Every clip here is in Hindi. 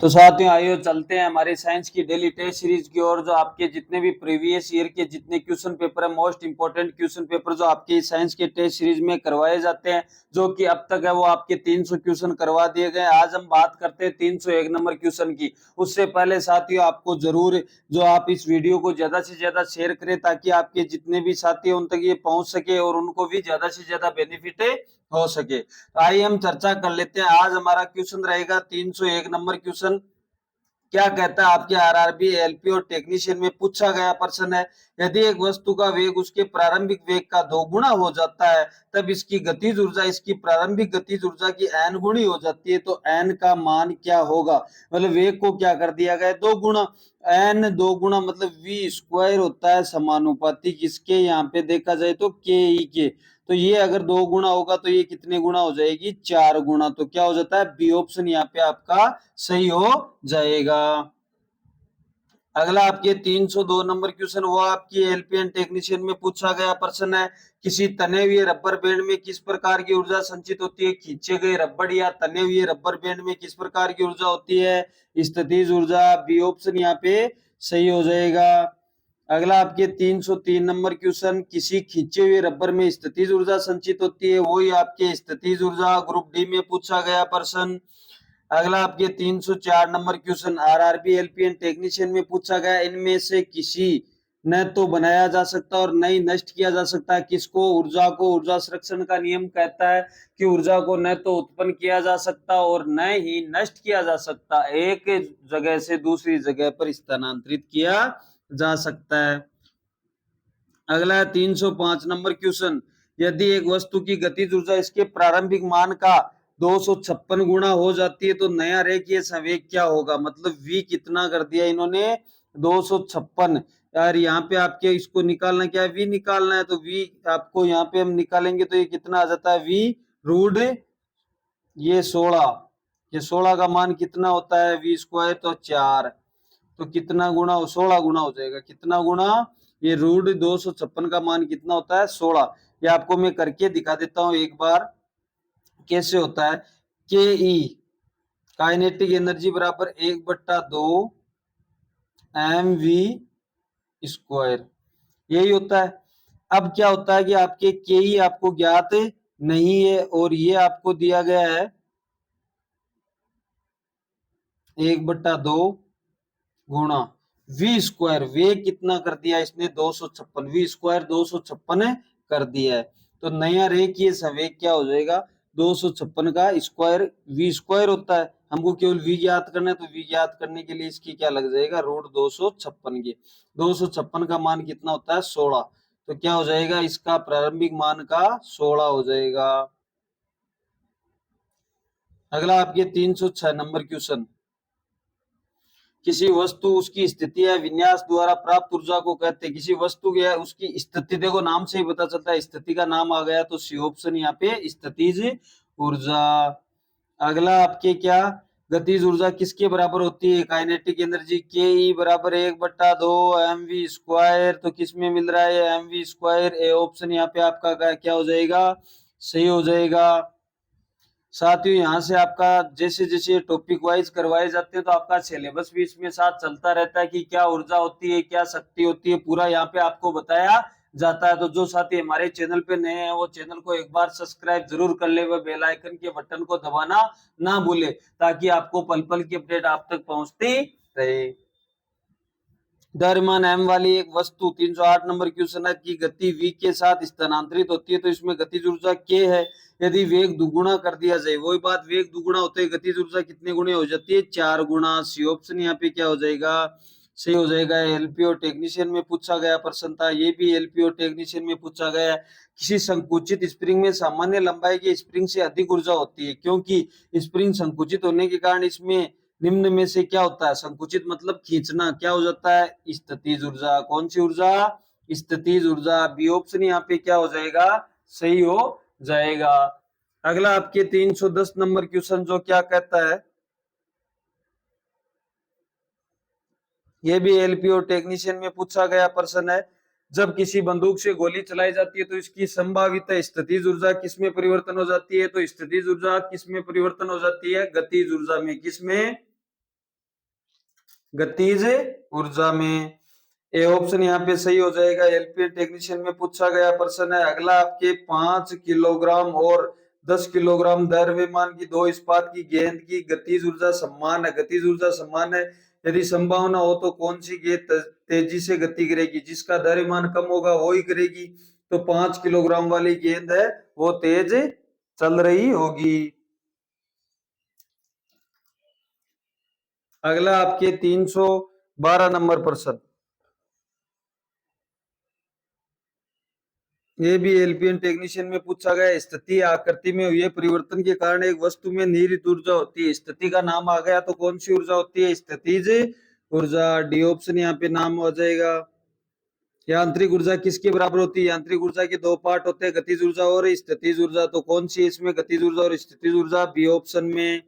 तो साथियों आइए चलते हैं हमारे साइंस की डेली टेस्ट सीरीज की ओर। जो आपके जितने भी प्रीवियस ईयर के जितने क्वेश्चन पेपर है, मोस्ट इंपोर्टेंट क्वेश्चन पेपर जो आपके साइंस के टेस्ट सीरीज में करवाए जाते हैं, जो कि अब तक है वो आपके 300 क्वेश्चन करवा दिए गए। आज हम बात करते हैं 301 नंबर क्वेश्चन की। उससे पहले साथियों आपको जरूर जो आप इस वीडियो को ज्यादा से ज्यादा शेयर करें, ताकि आपके जितने भी साथी हैं उन तक ये पहुंच सके और उनको भी ज्यादा से ज्यादा बेनिफिट हो सके। तो आइए हम चर्चा कर लेते हैं। आज हमारा क्वेश्चन रहेगा 301 नंबर क्वेश्चन। क्या कहता है आपके आरआरबी, एलपी और टेक्नीशियन में पूछा गया प्रश्न है, यदि एक वस्तु का वेग उसके प्रारंभिक वेग का 2 गुना हो जाता है, तब इसकी गतिज ऊर्जा इसकी प्रारंभिक गतिज ऊर्जा की n गुणी हो जाती है, तो n का मान क्या होगा। मतलब वेग को क्या कर दिया गया, 2 गुना। n 2 गुना मतलब v स्क्वायर होता है समानुपाती किसके, यहाँ पे देखा जाए तो के ई के। तो ये अगर 2 गुना होगा तो ये कितने गुना हो जाएगी, 4 गुना। तो क्या हो जाता है, बी ऑप्शन यहाँ पे आपका सही हो जाएगा। अगला आपके 302 नंबर क्वेश्चन वो आपकी एलपीएन टेक्नीशियन में पूछा गया प्रश्न है, किसी तने हुए रबर बैंड में किस प्रकार की ऊर्जा संचित होती है। खींचे गए रबड़ या तने हुए रबर बैंड में किस प्रकार की ऊर्जा होती है, स्थितिज ऊर्जा। बी ऑप्शन यहाँ पे सही हो जाएगा। अगला आपके 303 नंबर क्वेश्चन, किसी खींचे हुए रबर में स्थितिज ऊर्जा संचित होती है, वही आपके स्थितिज ऊर्जा। ग्रुप डी में पूछा गया प्रश्न। अगला आपके 304 number question RRB, LPN technician में पूछा गया, इनमें से किसी न तो बनाया जा सकता और न ही नष्ट किया जा सकता है। किसको, ऊर्जा को। ऊर्जा संरक्षण का नियम कहता है कि ऊर्जा को न तो उत्पन्न किया जा सकता और न ही नष्ट किया जा सकता, एक जगह से दूसरी जगह पर स्थानांतरित किया जा सकता है। अगला है 305 नंबर क्वेश्चन, यदि एक वस्तु की गतिज ऊर्जा इसके प्रारंभिक मान का 256 गुना हो जाती है, तो नया रेखीय संवेग क्या होगा। मतलब v कितना कर दिया इन्होंने, 256। यार यहाँ पे आपके इसको निकालना क्या है, v निकालना है। तो v आपको यहाँ पे हम निकालेंगे तो ये कितना आ जाता है, v रूट ये 16। ये 16 का मान कितना होता है, v स्क्वायर तो 4। तो कितना गुना, 16 गुना हो जाएगा। कितना गुना, ये रूट 256 का मान कितना होता है, 16। ये आपको मैं करके दिखा देता हूं एक बार कैसे होता है। के ई काइनेटिक एनर्जी बराबर 1/2 एम वी स्क्वायर, यही होता है। अब क्या होता है कि आपके के ई आपको ज्ञात नहीं है और ये आपको दिया गया है 1/2 गुणा वी स्क्वायर। वे कितना कर दिया इसने, 256। वी स्क्वायर 256 कर दिया है। तो नया रेखीय संवेग क्या हो जाएगा, 256 का स्क्वायर। वी स्क्वायर होता है, हमको केवल वी ज्ञात करना है, तो वी ज्ञात करने के लिए इसकी क्या लग जाएगा, रूट 256 के। 256 का मान कितना होता है, 16। तो क्या हो जाएगा, इसका प्रारंभिक मान का 16 हो जाएगा। अगला आपके 306 नंबर क्वेश्चन, किसी वस्तु उसकी स्थिति या विन्यास द्वारा प्राप्त ऊर्जा को कहते हैं। किसी वस्तु की उसकी स्थिति, देखो नाम से ही पता चलता है, स्थिति का नाम आ गया तो सी ऑप्शन यहाँ पे स्थितिज ऊर्जा। अगला आपके क्या, गतिज ऊर्जा किसके बराबर होती है, काइनेटिक एनर्जी। के ई बराबर 1/2 एम वी स्क्वायर। तो किस में मिल रहा है, M V square. A option यहाँ पे आपका क्या हो जाएगा, सही हो जाएगा। साथियों यहाँ से आपका जैसे जैसे टॉपिक वाइज करवाए जाते हैं तो आपका सिलेबस भी इसमें साथ चलता रहता है कि क्या ऊर्जा होती है, क्या शक्ति होती है, पूरा यहाँ पे आपको बताया जाता है। तो जो साथी हमारे चैनल पे नए हैं वो चैनल को एक बार सब्सक्राइब जरूर कर ले, वह बेल आइकन के बटन को दबाना ना भूले, ताकि आपको पल पल की अपडेट आप तक पहुंचती रहे। द्रव्यमान m वाली एक वस्तु 308 नंबर क्वेश्चन है की गति v के साथ स्थानांतरित होती है, तो इसमें गतिज ऊर्जा k है। यदि वेग दुगुना कर दिया जाए, वही बात, वेग दुगुना होते है गतिज ऊर्जा कितने गुणे हो जाती है, 4 गुना। सी ऑप्शन यहाँ पे क्या हो जाएगा, सही हो जाएगा। एलपी और टेक्नीशियन में पूछा गया प्रश्न था, ये भी एलपी और टेक्नीशियन में पूछा गया। किसी संकुचित स्प्रिंग में सामान्य लंबाई के स्प्रिंग से अधिक ऊर्जा होती है, क्योंकि स्प्रिंग संकुचित होने के कारण इसमें निम्न में से क्या होता है, संकुचित मतलब खींचना, क्या हो जाता है, स्थितिज ऊर्जा। कौन सी ऊर्जा, स्थितिज ऊर्जा। बी ऑप्शन यहाँ पे क्या हो जाएगा, सही हो जाएगा। अगला आपके 310 नंबर क्वेश्चन जो क्या कहता है, ये भी एलपी और टेक्नीशियन में पूछा गया प्रश्न है, जब किसी बंदूक से गोली चलाई जाती है तो इसकी संभावित स्थितिज ऊर्जा किसमें परिवर्तन हो जाती है। तो स्थितिज ऊर्जा किसमें परिवर्तन हो जाती है, गतिज ऊर्जा में। किसमें, गतिज ऊर्जा में। ए ऑप्शन यहाँ पे सही हो जाएगा। एलपीए टेक्नीशियन में पूछा गया प्रश्न है। अगला आपके 5 किलोग्राम और 10 किलोग्राम द्रव्यमान की दो इस्पात की गेंद की गतिज ऊर्जा समान है। गतिज ऊर्जा समान है, यदि संभावना हो तो कौन सी गेंद तेजी से गति करेगी? जिसका द्रव्यमान कम होगा वो ही करेगी। तो 5 किलोग्राम वाली गेंद है वो तेज चल रही होगी। अगला आपके 312 नंबर प्रश्न, ये भी एलपीएन टेक्नीशियन में पूछा गया। स्थिति आकृति में हुए परिवर्तन के कारण एक वस्तु में निहित ऊर्जा होती है। स्थिति का नाम आ गया तो कौन सी ऊर्जा होती है? स्थितिज ऊर्जा। डी ऑप्शन यहाँ पे नाम हो जाएगा। यांत्रिक ऊर्जा किसके बराबर होती है? यांत्रिक ऊर्जा के दो पार्ट होते हैं, गतिज ऊर्जा और स्थितिज ऊर्जा। तो कौन सी इसमें गतिज ऊर्जा और स्थितिज ऊर्जा? बी ऑप्शन में।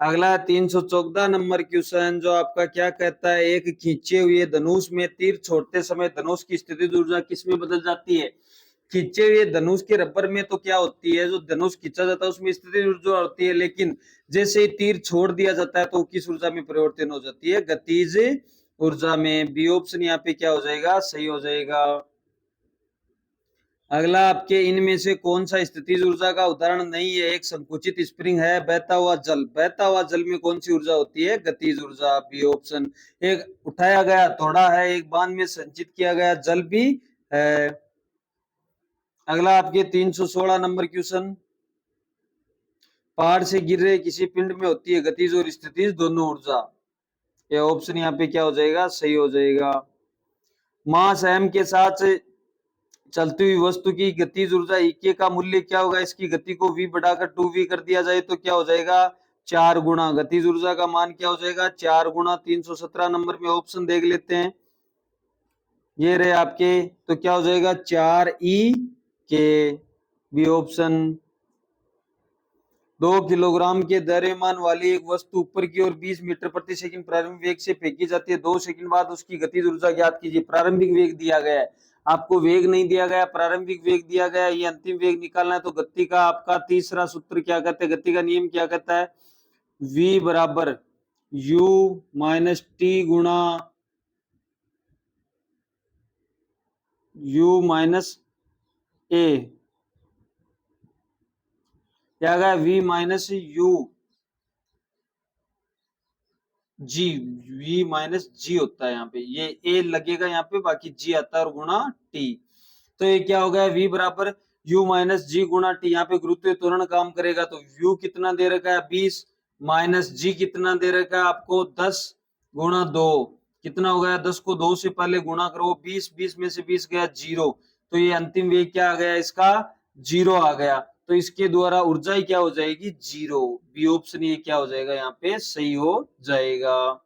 अगला 314 नंबर क्वेश्चन जो आपका क्या कहता है, एक खींचे हुए धनुष में तीर छोड़ते समय धनुष की स्थितिज ऊर्जा किस में बदल जाती है? खींचे हुए धनुष के रबर में तो क्या होती है, जो धनुष खींचा जाता है उसमें स्थितिज ऊर्जा होती है, लेकिन जैसे ही तीर छोड़ दिया जाता है तो किस ऊर्जा में परिवर्तन हो जाती है? गतिज ऊर्जा में। बी ऑप्शन यहाँ पे क्या हो जाएगा? सही हो जाएगा। अगला आपके इनमें से कौन सा स्थितिज ऊर्जा का उदाहरण नहीं है? एक संकुचित स्प्रिंग है, बहता हुआ जल। बहता हुआ जल में कौन सी ऊर्जा होती है? गतिज ऊर्जा। B option. एक उठाया गया थोड़ा है, एक बांध में संचित किया गया जल भी है। अगला आपके 316 नंबर क्वेश्चन, पहाड़ से गिर रहे किसी पिंड में होती है गतिज और स्थितिज दोनों ऊर्जा। ये ऑप्शन यहाँ पे क्या हो जाएगा? सही हो जाएगा। मास m के साथ चलती हुई वस्तु की गतिज ऊर्जा E का मूल्य क्या होगा? इसकी गति को v बढ़ाकर 2v कर दिया जाए तो क्या हो जाएगा? 4 गुना। गतिज ऊर्जा का मान क्या हो जाएगा? 4 गुना। 317 नंबर में ऑप्शन देख लेते हैं, ये रहे आपके, तो क्या हो जाएगा? 4e के। B option. 2 किलोग्राम के द्रव्यमान वाली एक वस्तु ऊपर की ओर 20 मीटर प्रति सेकंड प्रारंभिक वेग से फेंकी जाती है। 2 सेकंड बाद उसकी गतिज ऊर्जा ज्ञात कीजिए। प्रारंभिक वेग दिया गया है, आपको वेग नहीं दिया गया, प्रारंभिक वेग दिया गया है। ये अंतिम वेग निकालना है तो गति का आपका तीसरा सूत्र क्या कहते हैं? गति का नियम क्या कहता है? v बराबर u माइनस टी गुणा u माइनस ए। क्या गया? v minus U G, v minus G होता है यहाँ पे, ये a लगेगा यहाँ पे, बाकी g आता है और गुणा t। तो ये क्या हो गया? v बराबर u माइनस जी गुणा t। यहाँ पे गुरुत्व त्वरण काम करेगा तो u कितना दे रखा है? 20 माइनस g कितना दे रखा है आपको? 10 गुणा 2 कितना हो गया? 10 को 2 से पहले गुणा करो, 20, 20 में से 20 गया 0। तो ये अंतिम वेग क्या आ गया इसका? 0 आ गया। तो इसके द्वारा ऊर्जा ही क्या हो जाएगी? 0। बी ऑप्शन ये क्या हो जाएगा? यहाँ पे सही हो जाएगा।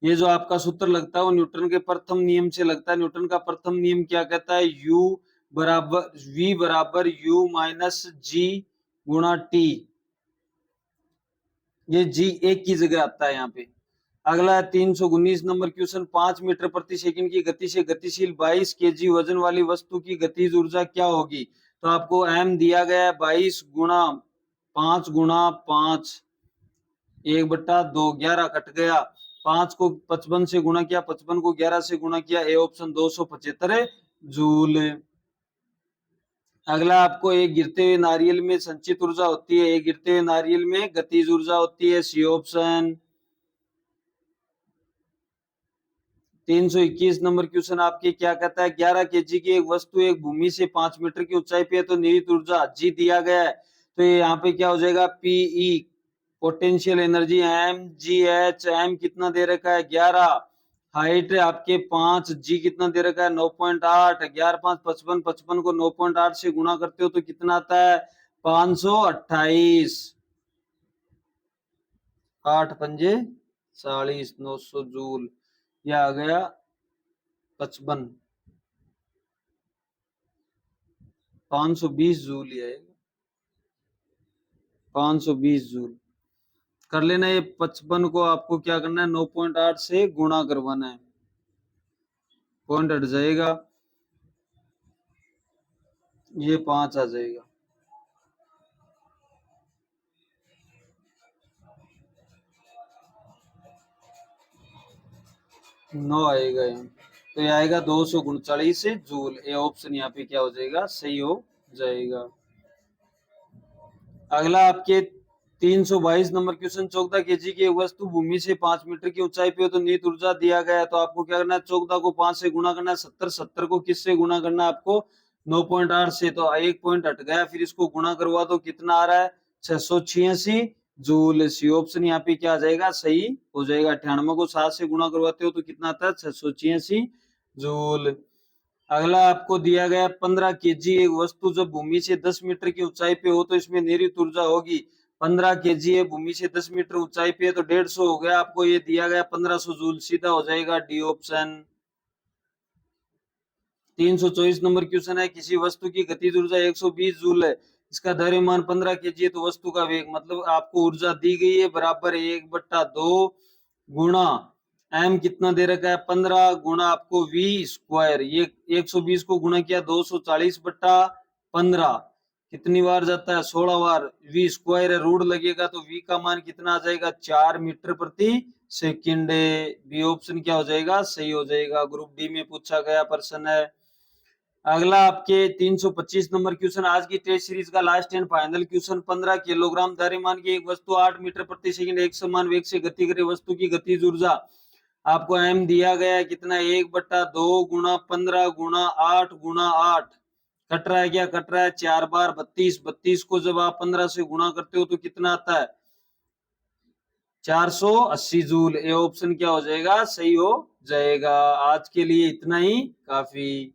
ये जो आपका सूत्र लगता है वो न्यूटन के प्रथम नियम से लगता है। न्यूटन का प्रथम नियम क्या कहता है? u बराबर v बराबर u माइनस जी गुणा टी। ये g एक की जगह आता है यहाँ पे। अगला 319 नंबर क्वेश्चन, 5 मीटर प्रति सेकंड की गति से गतिशील 22 केजी वजन वाली वस्तु की गतिज ऊर्जा क्या होगी? तो आपको m दिया गया है 22 गुणा 5 गुणा 5, 1/2, 11 कट गया। 5 को 55 से गुणा किया, 55 को 11 से गुणा किया। A option 275 joule. अगला आपको एक गिरते हुए नारियल में संचित ऊर्जा होती है, एक गिरते हुए नारियल में गतिज ऊर्जा होती है। C option. 321 नंबर क्वेश्चन आपके क्या कहता है? 11 केजी की एक वस्तु एक भूमि से 5 मीटर की ऊंचाई पे है तो निहित ऊर्जा जी दिया गया है। तो ये यहाँ पे क्या हो जाएगा? PE potential energy, M G H. M कितना दे रखा है? 11। हाइट आपके 5, जी कितना दे रखा है? 9.8। 11 5 55, 55 को 9.8 से गुणा करते हो तो कितना आता है? 528। 8 पंजे 40, 900 जूल। यह आ गया 55, 520 जूल ही आएगा। 520 जूल कर लेना। ये 55 को आपको क्या करना है? 9.8 से गुणा करवाना है, पॉइंट हट जाएगा, ये 5 आ जाएगा। 9 आएगा यहाँ, तो ये आएगा 239 जूल। ये ऑप्शन यहाँ पे क्या हो जाएगा, सही हो जाएगा। अगला आपके 322 नंबर क्वेश्चन, 14 केजी की एक वस्तु भूमि से 5 मीटर की ऊंचाई पे हो तो नीत ऊर्जा दिया गया है, तो आपको क्या करना है, 14 को 5 से गुणा करना है, 70, 70 को किससे गुणा करना है आपको, 9.8 से, तो एक पॉइंट हट गया, फिर इसको गुणा करवा दो, कितना आ रहा है, 686 जूल। सी ऑप्शन यहाँ पे क्या आ जाएगा, सही हो जाएगा। 98 को 7 से गुणा करवाते हो तो कितना आता है, 686 जूल। अगला आपको दिया गया 15 केजी एक वस्तु जब भूमि से 10 मीटर की ऊंचाई पे हो तो इसमें निहित ऊर्जा होगी। 15 केजी है, भूमि से 10 मीटर ऊंचाई पे है, तो 150 हो गया, आपको ये दिया गया 1500 जूल, सीधा हो जाएगा डी ऑप्शन। 324 नंबर क्वेश्चन है, किसी वस्तु की गतिज ऊर्जा 120 जूल है, इसका द्रव्यमान 15 केजी है, तो वस्तु का वेग, मतलब आपको ऊर्जा दी गई है बराबर 1/2 गुणा एम कितना दे रखा है, 15 गुणा आपको वी स्क्वायर, ये 120 को गुणा किया 240/15, कितनी बार जाता है, 16 बार, वी स्क्वायर है, रूट लगेगा तो वी का मान कितना आ जाएगा, 4 मीटर प्रति सेकंड। बी ऑप्शन क्या हो जाएगा, सही हो जाएगा, ग्रुप डी में पूछा गया प्रश्न है। अगला आपके 325 नंबर क्वेश्चन, आज की टेस्ट सीरीज का last and final question, 15 kilogram द्रव्यमान की एक वस्तु 8 मीटर प्रति सेकंड एक समान वेग से गति करे, वस्तु की गतिज ऊर्जा आपको एम दिया गया है कितना, 1/2 गुणा 15 गुणा 8 गुणा 8, कट रहा है क्या, कट रहा है 4 बार 32, 32 को जब आप 15 से गुणा करते हो तो कितना आता है, 480 जूल। ये ऑप्शन क्या हो जाएगा, सही हो जाएगा। आज के लिए इतना ही काफी।